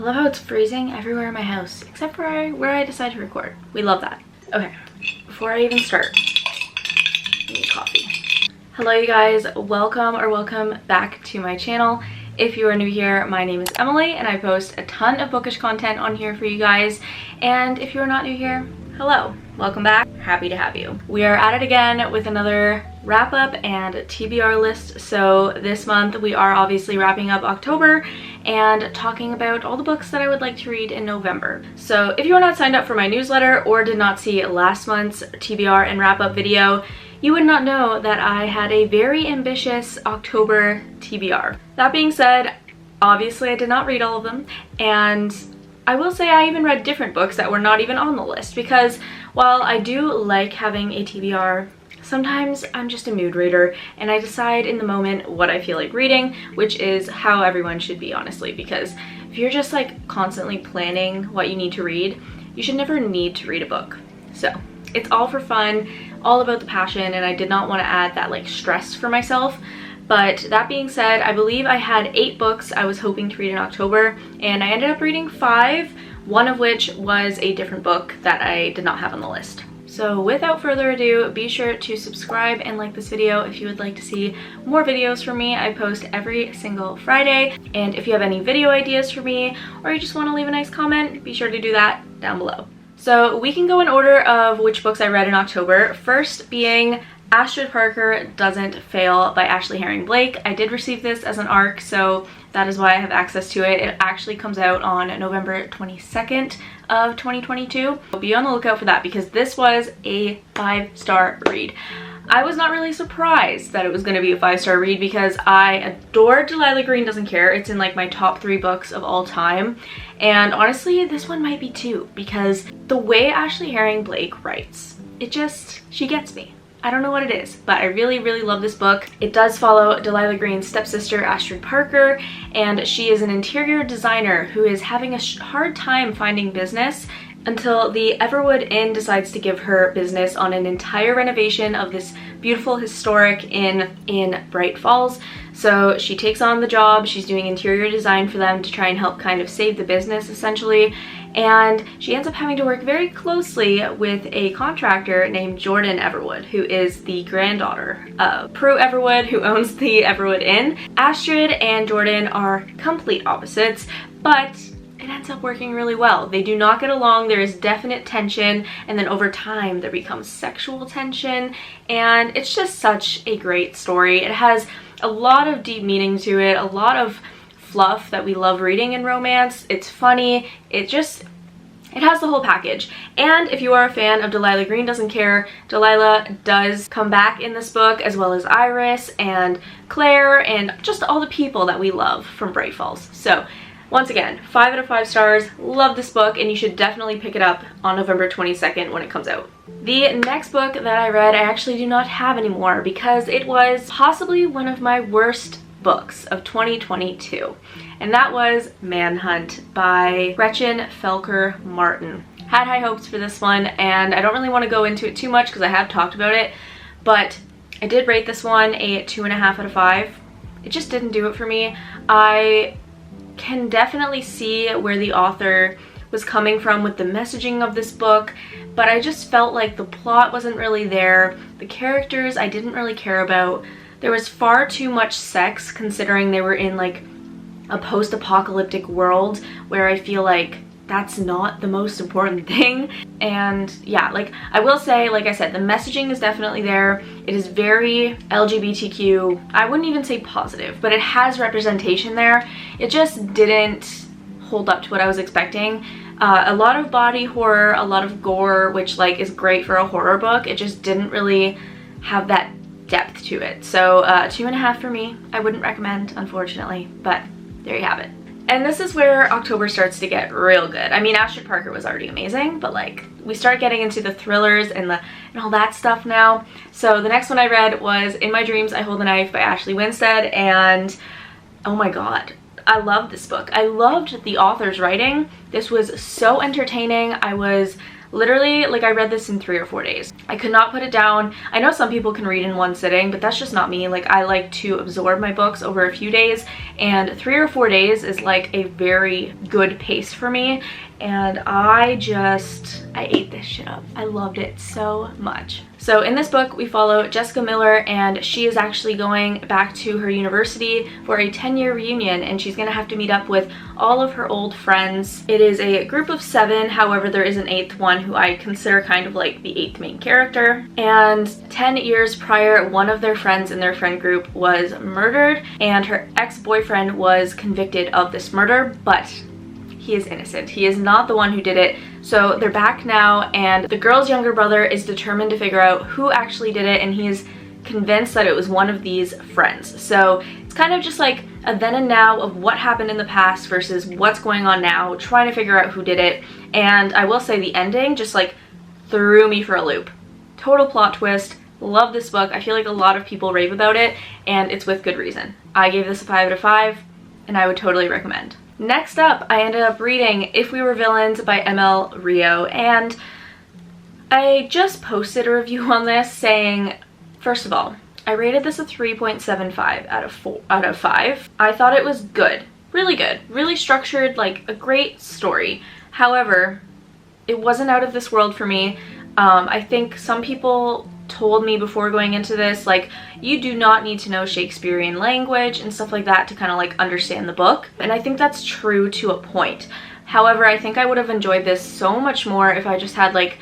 I love how it's freezing everywhere in my house, except for where I decide to record. We love that. Okay, before I even start, I need coffee. Hello you guys, welcome back to my channel. If you are new here, my name is Emily and I post a ton of bookish content on here for you guys. And if you are not new here, hello, welcome back. Happy to have you. We are at it again with another wrap up and TBR list. So this month we are obviously wrapping up October and talking about all the books that I would like to read in November. So if you are not signed up for my newsletter or did not see last month's TBR and wrap up video, you would not know that I had a very ambitious October TBR. That being said, obviously I did not read all of them, and I will say I even read different books that were not even on the list, because while I do like having a TBR, sometimes I'm just a mood reader and I decide in the moment what I feel like reading, which is how everyone should be, honestly, because if you're just like constantly planning what you need to read, you should never need to read a book. So it's all for fun, all about the passion, and I did not want to add that like stress for myself. But that being said, I believe I had 8 books I was hoping to read in October, and I ended up reading 5, one of which was a different book that I did not have on the list. So without further ado, be sure to subscribe and like this video if you would like to see more videos from me. I post every single Friday, and if you have any video ideas for me or you just want to leave a nice comment, be sure to do that down below. So we can go in order of which books I read in October, first being Astrid Parker, Doesn't Fail by Ashley Herring Blake. I did receive this as an ARC, so that is why I have access to it. It actually comes out on November 22nd of 2022. So be on the lookout for that, because this was a 5-star read. I was not really surprised that it was going to be a 5-star read because I adore Delilah Green Doesn't Care. It's in like my top 3 books of all time. And honestly, this one might be too, because the way Ashley Herring Blake writes, she gets me. I don't know what it is, but I really love this book. It does follow Delilah Green's stepsister, Astrid Parker, and she is an interior designer who is having a hard time finding business until the Everwood Inn decides to give her business on an entire renovation of this beautiful historic inn in Bright Falls. So she takes on the job. She's doing interior design for them to try and help kind of save the business, essentially. And she ends up having to work very closely with a contractor named Jordan Everwood, who is the granddaughter of Prue Everwood, who owns the Everwood Inn. Astrid and Jordan are complete opposites, but it ends up working really well. They do not get along, there is definite tension, and then over time there becomes sexual tension, and it's just such a great story. It has a lot of deep meaning to it, a lot of fluff that we love reading in romance. It's funny, it has the whole package. And if you are a fan of Delilah Green Doesn't Care, Delilah does come back in this book, as well as Iris and Claire and just all the people that we love from Bright Falls. So once again, 5 out of 5 stars. Love this book, and you should definitely pick it up on November 22nd when it comes out. The next book that I read, I actually do not have anymore because it was possibly one of my worst books of 2022, and that was Manhunt by Gretchen Felker Martin. Had high hopes for this one, and I don't really want to go into it too much because I have talked about it, but I did rate this one a 2.5 out of 5. It just didn't do it for me. I can definitely see where the author was coming from with the messaging of this book, but I just felt like the plot wasn't really there. The characters I didn't really care about. There was far too much sex, considering they were in like a post-apocalyptic world where I feel like that's not the most important thing. And yeah, like I will say, like I said, the messaging is definitely there. It is very LGBTQ. I wouldn't even say positive, but it has representation there. It just didn't hold up to what I was expecting. A lot of body horror, a lot of gore, which like is great for a horror book. It just didn't really have that depth to it. So 2.5 for me. I wouldn't recommend, unfortunately, but there you have it. And this is where October starts to get real good. I mean, Astrid Parker was already amazing, but like we start getting into the thrillers and all that stuff now. So the next one I read was In My Dreams I Hold a Knife by Ashley Winstead, and oh my god, I loved this book. I loved the author's writing. This was so entertaining. I was Literally, like, I read this in 3 or 4 days. I could not put it down. I know some people can read in one sitting, but that's just not me. Like, I like to absorb my books over a few days, and 3 or 4 days is like a very good pace for me. And I ate this shit up. I loved it so much. So in this book, we follow Jessica Miller, and she is actually going back to her university for a 10-year reunion, and she's gonna have to meet up with all of her old friends. It is a group of 7, however, there is an 8th one who I consider kind of like the 8th main character. And 10 years prior, one of their friends in their friend group was murdered, and her ex-boyfriend was convicted of this murder, but he is innocent. He is not the one who did it. So they're back now, and the girl's younger brother is determined to figure out who actually did it, and he is convinced that it was one of these friends. So it's kind of just like a then and now of what happened in the past versus what's going on now, trying to figure out who did it. And I will say the ending just like threw me for a loop. Total plot twist. Love this book. I feel like a lot of people rave about it, and it's with good reason. I gave this a 5 out of 5, and I would totally recommend. Next up, I ended up reading If We Were Villains by ML Rio, and I just posted a review on this saying, first of all, I rated this a 3.75 out of 5. I thought it was good, really structured, like a great story. However, it wasn't out of this world for me. I think some people told me before going into this, like, you do not need to know Shakespearean language and stuff like that to kind of like understand the book, and I think that's true to a point. However, I think I would have enjoyed this so much more if I just had like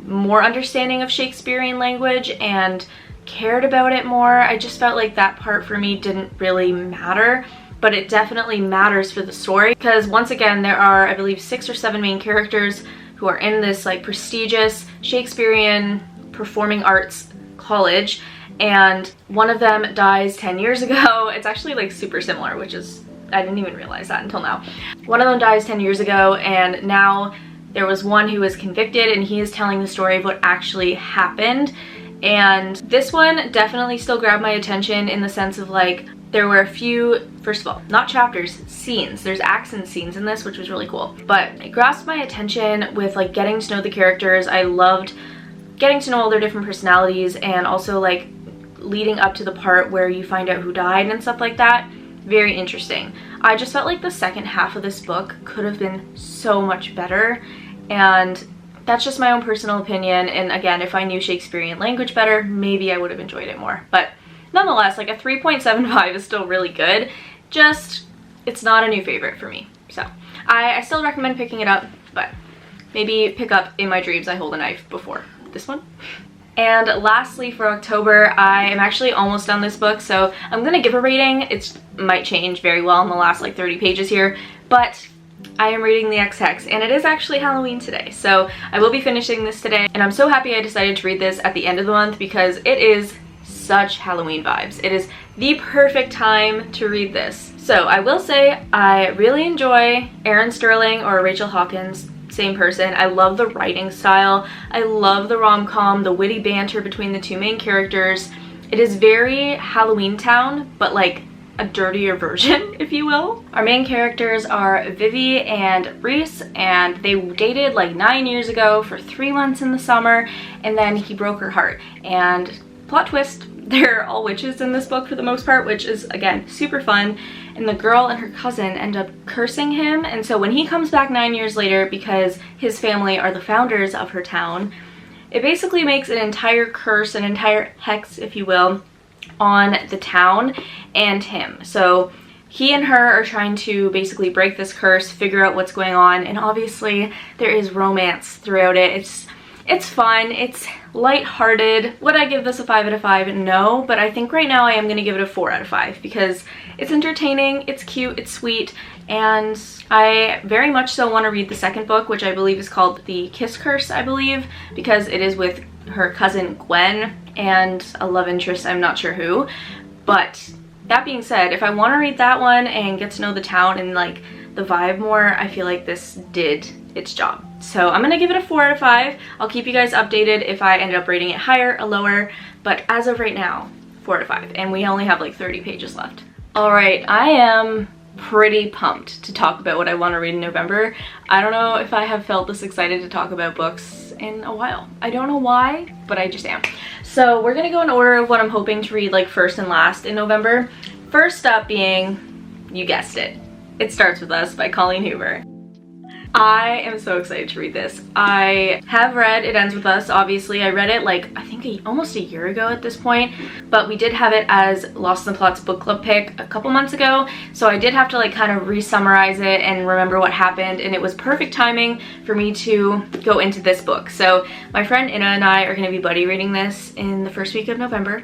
more understanding of Shakespearean language and cared about it more. I just felt like that part for me didn't really matter, but it definitely matters for the story, because once again there are, I believe, 6 or 7 main characters who are in this like prestigious Shakespearean performing arts college, and one of them dies 10 years ago. It's actually like super similar, which is, I didn't even realize that until now. One of them dies 10 years ago, and now there was one who was convicted, and he is telling the story of what actually happened. And this one definitely still grabbed my attention in the sense of like, there were a few, first of all, not chapters, scenes. There's acts and scenes in this, which was really cool. But it grasped my attention with like getting to know the characters. I loved getting to know all their different personalities, and also like leading up to the part where you find out who died and stuff like that. Very interesting. I just felt like the second half of this book could have been so much better, and that's just my own personal opinion. And again, if I knew Shakespearean language better, maybe I would have enjoyed it more. But nonetheless, like a 3.75 is still really good. Just, it's not a new favorite for me. So I still recommend picking it up, but maybe pick up In My Dreams I Hold a Knife before this one. And lastly, for October, I am actually almost done this book, so I'm gonna give a rating. It might change very well in the last like 30 pages here, but I am reading The Ex-Hex, and it is actually Halloween today, so I will be finishing this today. And I'm so happy I decided to read this at the end of the month, because it is such Halloween vibes. It is the perfect time to read this. So I will say I really enjoy Erin Sterling or Rachel Hawkins, same person. I love the writing style. I love the rom-com, the witty banter between the 2 main characters. It is very Halloween Town, but like a dirtier version, if you will. Our main characters are Vivi and Reese, and they dated like 9 years ago for 3 months in the summer, and then he broke her heart. And plot twist, they're all witches in this book for the most part, which is, again, super fun. And the girl and her cousin end up cursing him, and so when he comes back 9 years later, because his family are the founders of her town, it basically makes an entire curse, an entire hex, if you will, on the town and him. So he and her are trying to basically break this curse, figure out what's going on, and obviously there is romance throughout it. It's fun, it's lighthearted. Would I give this a 5 out of 5? No, but I think right now I am going to give it a 4 out of 5 because it's entertaining, it's cute, it's sweet, and I very much so want to read the second book, which I believe is called The Kiss Curse, I believe, because it is with her cousin Gwen and a love interest, I'm not sure who. But that being said, if I want to read that one and get to know the town and like the vibe more, I feel like this did its job. So I'm gonna give it a 4 out of 5. I'll keep you guys updated if I end up rating it higher or lower, but as of right now, 4 out of 5, and we only have like 30 pages left. All right, I am pretty pumped to talk about what I want to read in November. I don't know if I have felt this excited to talk about books in a while. I don't know why, but I just am. So we're gonna go in order of what I'm hoping to read like first and last in November. First up being, you guessed it, It Starts With Us by Colleen Hoover. I am so excited to read this. I have read It Ends With Us, obviously. I read it like, I think almost a year ago at this point, but we did have it as Lost in the Plot's book club pick a couple months ago, so I did have to like kind of re-summarize it and remember what happened, and it was perfect timing for me to go into this book. So my friend Inna and I are going to be buddy reading this in the first week of November,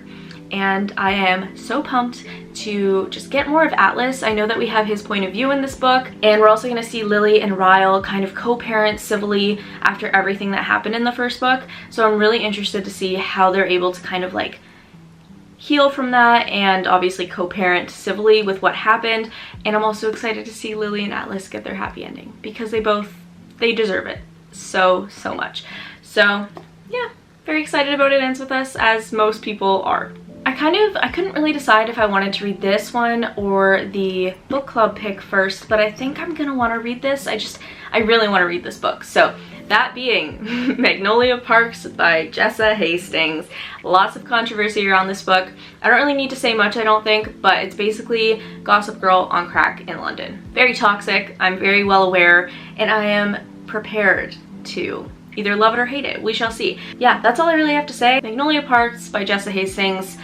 and I am so pumped to just get more of Atlas. I know that we have his point of view in this book, and we're also going to see Lily and Ryle kind of co-parent civilly after everything that happened in the first book. So I'm really interested to see how they're able to kind of like heal from that and obviously co-parent civilly with what happened. And I'm also excited to see Lily and Atlas get their happy ending, because they deserve it so much. So yeah, very excited about It Ends With Us, as most people are. I couldn't really decide if I wanted to read this one or the book club pick first, but I think I'm gonna want to read this. I really want to read this book. So that being Magnolia Park by Jessa Hastings. Lots of controversy around this book. I don't really need to say much, I don't think, but it's basically Gossip Girl on crack in London. Very toxic, I'm very well aware, and I am prepared to either love it or hate it. We shall see. Yeah, that's all I really have to say. Magnolia Park by Jessa Hastings.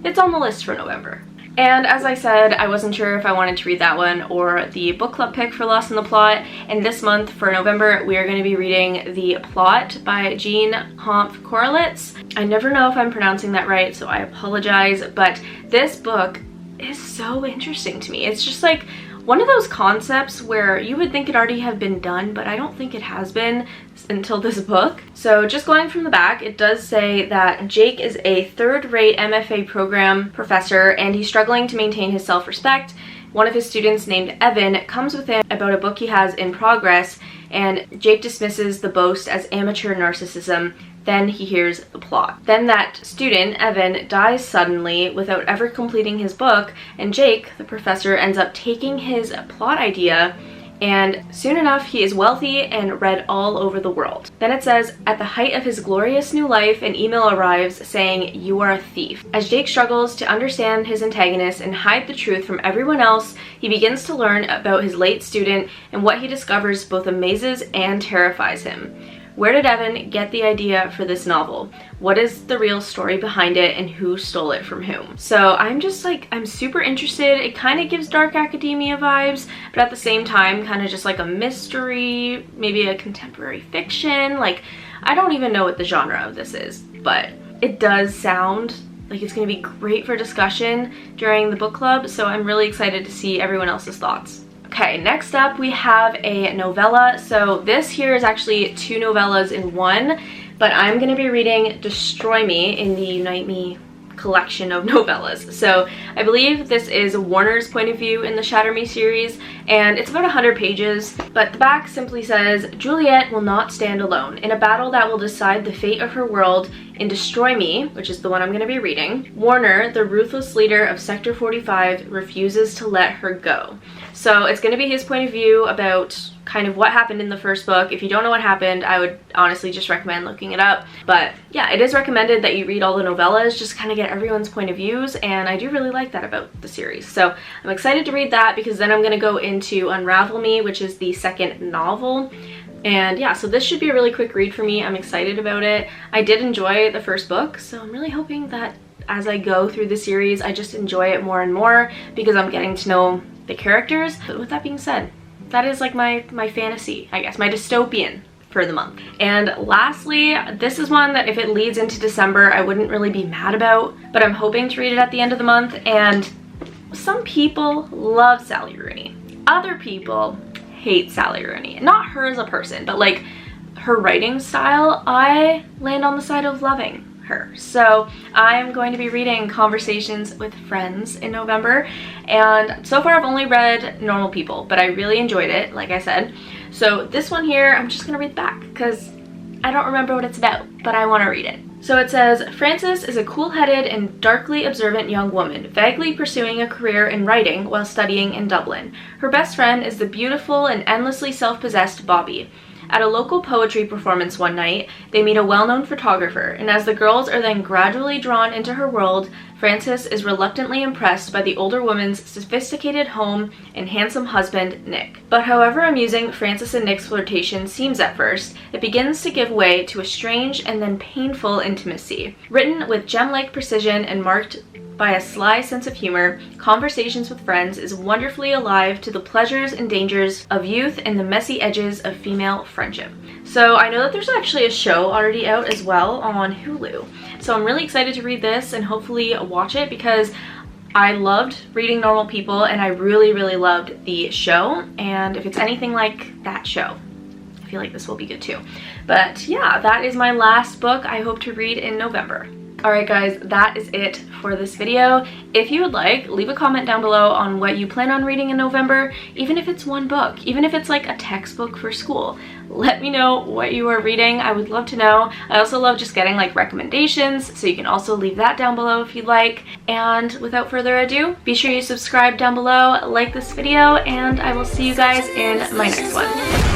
It's on the list for November. And as I said, I wasn't sure if I wanted to read that one or the book club pick for Lost in the Plot. And this month for November, we are going to be reading The Plot by Jean Hompf Korelitz. I never know if I'm pronouncing that right, so I apologize, but this book is so interesting to me. It's just like one of those concepts where you would think it already have been done, but I don't think it has been until this book. So just going from the back, it does say that Jake is a third-rate MFA program professor, and he's struggling to maintain his self-respect. One of his students named Evan comes with him about a book he has in progress, and Jake dismisses the boast as amateur narcissism. Then he hears the plot. Then that student, Evan, dies suddenly without ever completing his book, and Jake, the professor, ends up taking his plot idea, and soon enough he is wealthy and read all over the world. Then it says, at the height of his glorious new life, an email arrives saying, "You are a thief." As Jake struggles to understand his antagonist and hide the truth from everyone else, he begins to learn about his late student, and what he discovers both amazes and terrifies him. Where did Evan get the idea for this novel? What is the real story behind it, and who stole it from whom? So I'm just like, I'm super interested. It kind of gives dark academia vibes, but at the same time, kind of just like a mystery, maybe a contemporary fiction. Like, I don't even know what the genre of this is, but it does sound like it's going to be great for discussion during the book club. So I'm really excited to see everyone else's thoughts. Okay, next up we have a novella. So this here is actually two novellas in one, but I'm going to be reading Destroy Me in the Unite Me collection of novellas. So I believe this is Warner's point of view in the Shatter Me series, and it's about 100 pages, but the back simply says, Juliet will not stand alone. In a battle that will decide the fate of her world, in Destroy Me, which is the one I'm going to be reading, Warner, the ruthless leader of Sector 45, refuses to let her go. So it's going to be his point of view about kind of what happened in the first book. If you don't know what happened, I would honestly just recommend looking it up. But yeah, it is recommended that you read all the novellas, just kind of get everyone's point of views, and I do really like that about the series. So I'm excited to read that, because then I'm going to go into Unravel Me, which is the second novel. And yeah, so this should be a really quick read for me. I'm excited about it. I did enjoy the first book, so I'm really hoping that as I go through the series, I just enjoy it more and more, because I'm getting to know the characters. But with that being said, that is like my fantasy, I guess, my dystopian for the month. And lastly, this is one that if it leads into December, I wouldn't really be mad about, but I'm hoping to read it at the end of the month. And some people love Sally Rooney. Other people hate Sally Rooney. Not her as a person, but like her writing style, I land on the side of loving her. So I'm going to be reading Conversations with Friends in November, and so far I've only read Normal People, but I really enjoyed it, like I said. So this one here, I'm just gonna read the back because I don't remember what it's about, but I want to read it. So it says, Frances is a cool-headed and darkly observant young woman, vaguely pursuing a career in writing while studying in Dublin. Her best friend is the beautiful and endlessly self-possessed Bobby. At a local poetry performance one night, they meet a well-known photographer, and as the girls are then gradually drawn into her world, Frances is reluctantly impressed by the older woman's sophisticated home and handsome husband, Nick. But however amusing Frances and Nick's flirtation seems at first, it begins to give way to a strange and then painful intimacy. Written with gem-like precision and marked by a sly sense of humor, Conversations with Friends is wonderfully alive to the pleasures and dangers of youth and the messy edges of female friendship. So I know that there's actually a show already out as well on Hulu. So I'm really excited to read this and hopefully watch it because I loved reading Normal People and I really, really loved the show. And if it's anything like that show, I feel like this will be good too. But yeah, that is my last book I hope to read in November. Alright guys, that is it for this video. If you would like, leave a comment down below on what you plan on reading in November, even if it's one book, even if it's like a textbook for school. Let me know what you are reading. I would love to know. I also love just getting like recommendations, so you can also leave that down below if you'd like. And without further ado, be sure you subscribe down below, like this video, and I will see you guys in my next one.